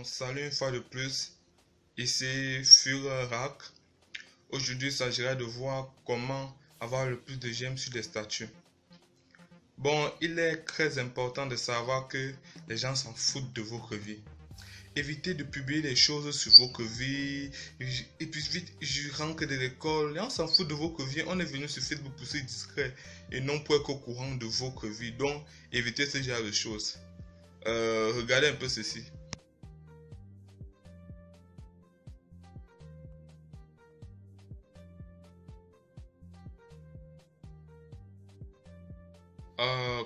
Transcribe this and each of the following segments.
Salut une fois de plus, ici Furarak. Aujourd'hui, il s'agira de voir comment avoir le plus de j'aime sur des statuts. Bon, il est très important de savoir que les gens s'en foutent de votre vie. Évitez de publier des choses sur votre vie. Et puis vite, je rentre de l'école. Les gens s'en foutent de votre vie. On est venu sur Facebook pour être discret et non pour être au courant de votre vie. Donc, évitez ce genre de choses. Regardez un peu ceci.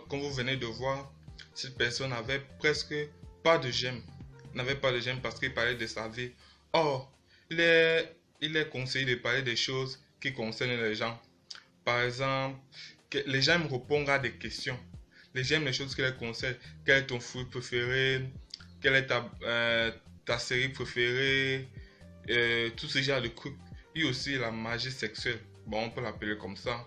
Comme vous venez de voir, cette personne n'avait presque pas de j'aime. N'avait pas de j'aime parce qu'il parlait de sa vie. Or, il est conseillé de parler des choses qui concernent les gens. Par exemple, que les gens me répondent à des questions. Les gens aiment les choses qui les concernent. Quel est ton fruit préféré? Quelle est ta série préférée? Tout ce genre de trucs. Et aussi la magie sexuelle. Bon, on peut l'appeler comme ça.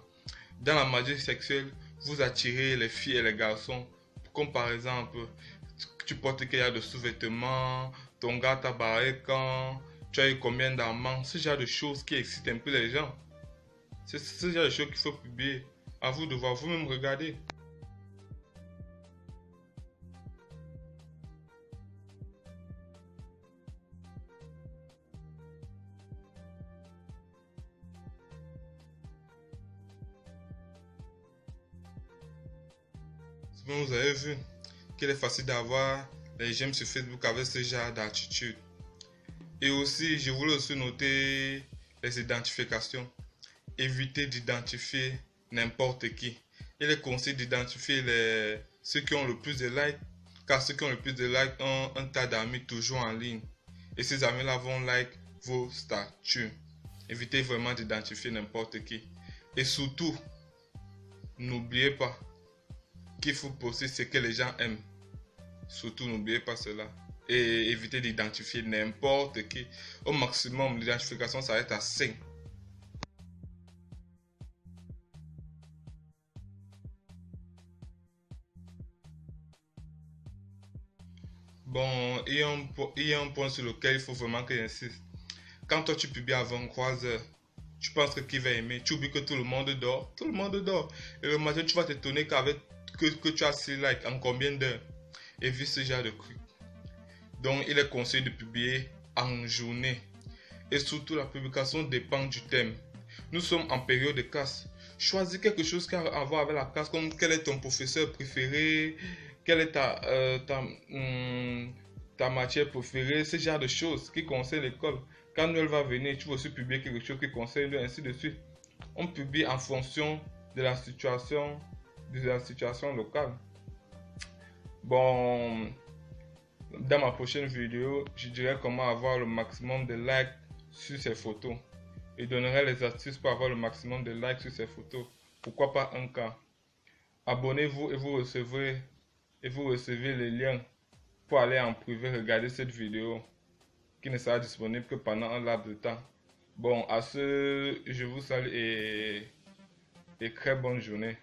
Dans la magie sexuelle, vous attirez les filles et les garçons. Comme par exemple, tu portes quel genre de sous-vêtements, ton gars t'a barré quand, tu as eu combien d'amants, ce genre de choses qui excitent un peu les gens. C'est ce genre de choses qu'il faut publier. À vous de voir, vous-même regarder. Souvent, vous avez vu qu'il est facile d'avoir les j'aime sur Facebook avec ce genre d'attitude. Et aussi, je voulais aussi noter les identifications. Évitez d'identifier n'importe qui. Il est conseillé d'identifier ceux qui ont le plus de likes, car ceux qui ont le plus de likes ont un tas d'amis toujours en ligne. Et ces amis-là vont like vos statuts. Évitez vraiment d'identifier n'importe qui. Et surtout, n'oubliez pas qu'il faut poster ce que les gens aiment. Surtout, n'oubliez pas cela. Et évitez d'identifier n'importe qui. Au maximum, l'identification s'arrête à 5. Bon, il y a un point sur lequel il faut vraiment que j'insiste. Quand toi tu publies avant 3 heures, tu penses que qui va aimer? Tu oublies que tout le monde dort. Tout le monde dort. Et le matin, tu vas t'étonner que tu as 6 likes en combien d'heures? Et vu ce genre de truc. Donc, il est conseillé de publier en journée. Et surtout, la publication dépend du thème. Nous sommes en période de casse. Choisis quelque chose qui a à voir avec la casse, comme quel est ton professeur préféré, quelle est ta matière préférée, ce genre de choses qui concernent l'école. Quand Noël va venir, tu vas aussi publier quelque chose qui concerne lui, ainsi de suite. On publie en fonction de la situation locale. Bon, dans ma prochaine vidéo, je dirai comment avoir le maximum de likes sur ces photos. Je donnerai les astuces pour avoir le maximum de likes sur ces photos. Pourquoi pas 1K? Abonnez-vous et vous recevez les liens pour aller en privé regarder cette vidéo qui ne sera disponible que pendant un laps de temps. Bon, à ce, je vous salue et très bonne journée.